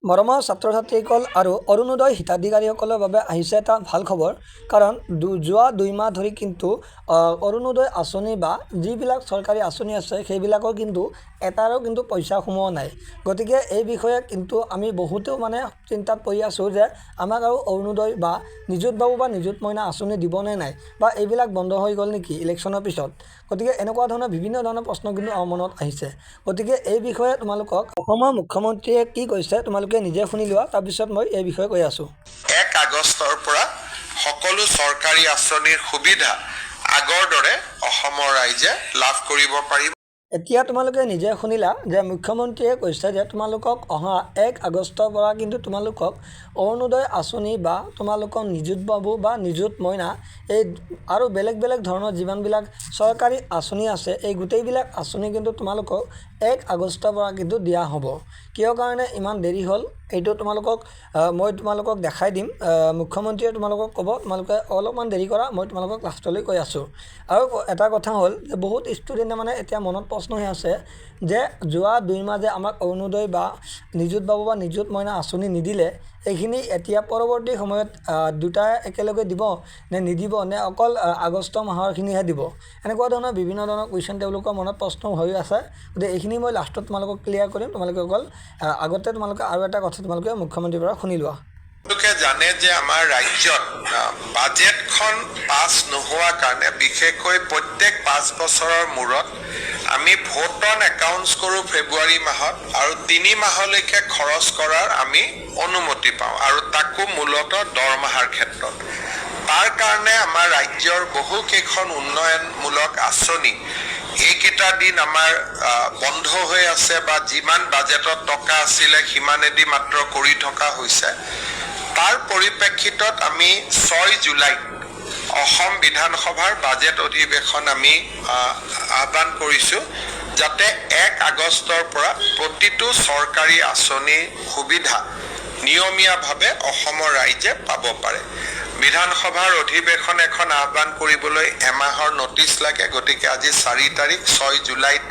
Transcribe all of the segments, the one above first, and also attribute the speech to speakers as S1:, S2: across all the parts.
S1: মৰমৰ ছাত্ৰ ছাত্ৰীসকল আৰু অৰুণোদয় হিতাধিকাৰীসকলৰ বাবে আহিছে এটা ভাল খবৰ। কাৰণ যোৱা 2 মাহ ধৰি কিন্তু অৰুণোদয় আঁচনি বা যিবিলাক চৰকাৰী আঁচনি আছে সেইবিলাকৰ কিন্তু এটাৰো কিন্তু পইচা সোমোৱা নাই। গতিকে এই বিষয়ে কিন্তু আমি বহুতেও চিন্তাত পৰি আছোঁ যে আমাক আৰু অৰুণোদয় বা নিযুত বাবু বা নিযুত মইনা আঁচনি দিবনে নাই, বা এইবিলাক বন্ধ হৈ গ'ল নেকি ইলেকশ্যনৰ পিছত। গতিকে এনেকুৱা ধৰণৰ বিভিন্ন ধৰণৰ প্ৰশ্ন কিন্তু আমাৰ মনত আহিছে। গতিকে এই বিষয়ে তোমালোকক অসমৰ মুখ্যমন্ত্ৰীয়ে কি কৈছে তোমালোকে নিজে শুনি লোৱা, তাৰপিছত মই এই বিষয়ে কৈ আছোঁ।
S2: 1 আগষ্টৰ পৰা সকলো চৰকাৰী আঁচনিৰ সুবিধা আগৰ দৰে অসমৰ ৰাইজে লাভ কৰিব পাৰিব।
S1: এতিয়া তোমালোকে নিজে শুনিলা যে মুখ্যমন্ত্ৰীয়ে কৈছে যে তোমালোকক অহা 1 আগষ্টৰ পৰা কিন্তু তোমালোকক অৰুণোদয় আঁচনি বা তোমালোকৰ নিযুত বাবু বা নিযুত মইনা এই আৰু বেলেগ বেলেগ ধৰণৰ যিমানবিলাক চৰকাৰী আঁচনি আছে এই গোটেইবিলাক আঁচনি কিন্তু তোমালোকক 1 আগষ্টৰ পৰা কিন্তু দিয়া হ'ব। কিয় কাৰণে ইমান দেৰি হ'ল এইটো মই তোমালোকক দেখাই দিম। মুখ্যমন্ত্ৰীয়ে তোমালোকক ক'ব তোমালোকে অলপমান দেৰি কৰা, মই তোমালোকক লাষ্টলৈ কৈ আছোঁ। আৰু এটা কথা হ'ল যে বহুত ষ্টুডেণ্টে এতিয়া মনত প্ৰশ্ন হৈ আছে যে যোৱা 2 মাহ যে আমাক অৰুণোদয় বা নিযুত বাবু বা নিযুত মইনা আঁচনি নিদিলে, এইখিনি এতিয়া পৰৱৰ্তী সময়ত দুটাই একেলগে দিব নে নিদিব, নে অকল আগষ্ট মাহৰখিনিহে দিব। এনেকুৱা ধৰণৰ বিভিন্ন ধৰণৰ কুৱেশ্যন তেওঁলোকৰ মনত প্ৰশ্ন হৈ আছে। গতিকে এইখিনি মই লাষ্টত তোমালোকক ক্লিয়াৰ কৰিম। তোমালোকে অকল আগতে আৰু এটা কথা তোমালোকে মুখ্যমন্ত্ৰীৰ পৰা শুনি লোৱা।
S2: তেওঁলোকে জানে যে আমাৰ ৰাজ্যত বাজেটখন পাছ নোহোৱাৰ কাৰণে বিশেষকৈ প্ৰত্যেক 5 বছৰৰ মূৰত আমি ভোট অন একাউণ্টছ কৰোঁ ফেব্ৰুৱাৰী মাহত, আৰু 3 মাহলৈকে খৰচ কৰাৰ আমি অনুমতি পাওঁ, আৰু তাকো মূলতঃ দৰমহাৰ ক্ষেত্ৰত। তাৰ কাৰণে আমাৰ ৰাজ্যৰ বহুকেইখন উন্নয়নমূলক আঁচনি এইকেইটা দিন আমাৰ বন্ধ হৈ আছে, বা যিমান বাজেটত টকা আছিলে সিমানেদি মাত্ৰ কৰি থকা হৈছে। তাৰ পৰিপ্ৰেক্ষিতত আমি 6 জুলাইত অসম বিধানসভাৰ বাজেট অধিৱেশন আমি আহ্বান কৰিছোঁ, যাতে 1 আগষ্টৰ পৰা প্ৰতিটো চৰকাৰী আঁচনিৰ সুবিধা নিয়মীয়াভাৱে অসমৰ ৰাইজে পাব পাৰে। বিধানসভাৰ অধিৱেশন এখন আহ্বান কৰিবলৈ এমাহৰ নটিচ লাগে। গতিকে আজি 4 তাৰিখ, 6 জুলাইত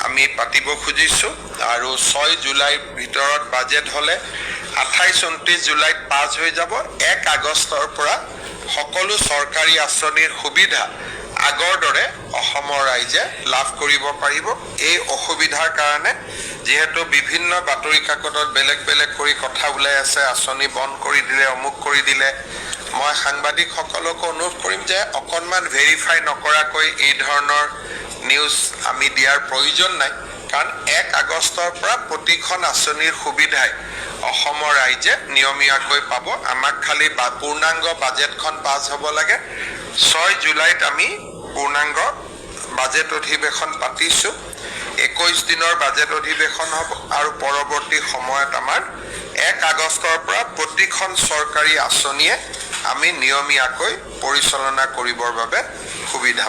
S2: আমি পাতিব খুজিছোঁ, আৰু 6 জুলাইৰ ভিতৰত বাজেট হ'লে 28-29 জুলাইত পাছ হৈ যাব। 1 আগষ্টৰ পৰা সকলো চৰকাৰী আঁচনিৰ সুবিধা আগৰ দৰে অসমৰ ৰাইজে লাভ কৰিব পাৰিব। এই অসুবিধাৰ কাৰণে যিহেতু বিভিন্ন বাতৰি কাকতত বেলেগ বেলেগ কৰি কথা ওলাই আছে, আঁচনি বন্ধ কৰি দিলে, অমুক কৰি দিলে, মই সাংবাদিকসকলকো অনুৰোধ কৰিম যে অকণমান ভেৰিফাই নকৰাকৈ এই ধৰণৰ নিউজ আমি দিয়াৰ প্ৰয়োজন নাই। কাৰণ 1 আগষ্টৰ পৰা প্ৰতিখন আঁচনিৰ সুবিধাই অসমৰ ৰাইজে নিয়মীয়াকৈ পাব। আমাক খালি পূৰ্ণাংগ বাজেটখন পাছ হ'ব লাগে। 6 জুলাইত আমি পূৰ্ণাংগ বাজেট অধিৱেশন পাতিছোঁ। 21 দিনৰ বাজেট অধিৱেশন হ'ব, আৰু পৰৱৰ্তী সময়ত আমাৰ 1 আগষ্টৰ পৰা প্ৰতিখন চৰকাৰী আঁচনিয়ে আমি নিয়মীয়াকৈ পৰিচালনা কৰিবৰ বাবে সুবিধা।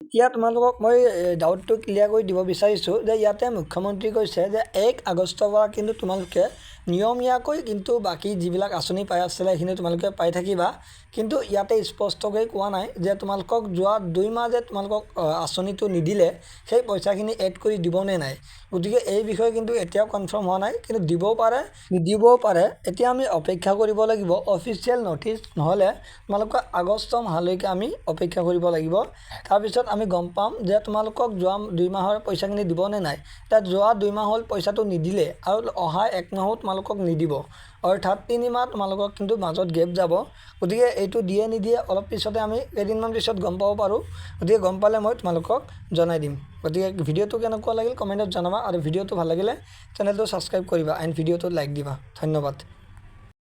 S1: এতিয়া তোমালোকক মই ডাউটটো ক্লিয়াৰ কৰি দিব বিচাৰিছোঁ যে ইয়াতে মুখ্যমন্ত্ৰী কৈছে যে 1 আগষ্টৰ পৰা কিন্তু তোমালোকে নিয়মীয়াকৈ কিন্তু বাকী যিবিলাক আঁচনি পাই আছিলে সেইখিনি তোমালোকে পাই থাকিবা। কিন্তু ইয়াতে স্পষ্টকৈ কোৱা নাই যে তোমালোকক যোৱা 2 মাহ যে তোমালোকক আঁচনিটো নিদিলে সেই পইচাখিনি এড কৰি দিবনে নাই। গতিকে এই বিষয়ে কিন্তু এতিয়াও কনফাৰ্ম হোৱা নাই, কিন্তু দিবও পাৰে নিদিবও পাৰে। এতিয়া আমি অপেক্ষা কৰিব লাগিব অফিচিয়েল নটিচ, নহ'লে তোমালোকৰ আগষ্ট মাহলৈকে আমি অপেক্ষা কৰিব লাগিব। তাৰপিছত আমি গম পাম যে তোমালোকক যোৱা 2 মাহৰ পইচাখিনি দিবনে নাই। তাত যোৱা 2 মাহ হ'ল পইচাটো নিদিলে, আৰু অহা 1 মাহো তোমালোকক নিদিব, অৰ্থাৎ 3 মাহ তোমালোকক কিন্তু মাজত গেপ যাব। গতিকে এইটো দিয়ে নিদিয়ে অলপ পিছতে আমি কেইদিনমান পিছত গম পাব পাৰোঁ। গতিকে গম পালে মই তোমালোকক জনাই দিম। গতিকে ভিডিঅ'টো কেনেকুৱা লাগিল কমেণ্টত জনাবা, আৰু ভিডিঅ'টো ভাল লাগিলে চেনেলটো ছাবস্ক্ৰাইব কৰিবা এণ্ড ভিডিঅ'টোত লাইক দিবা। ধন্যবাদ।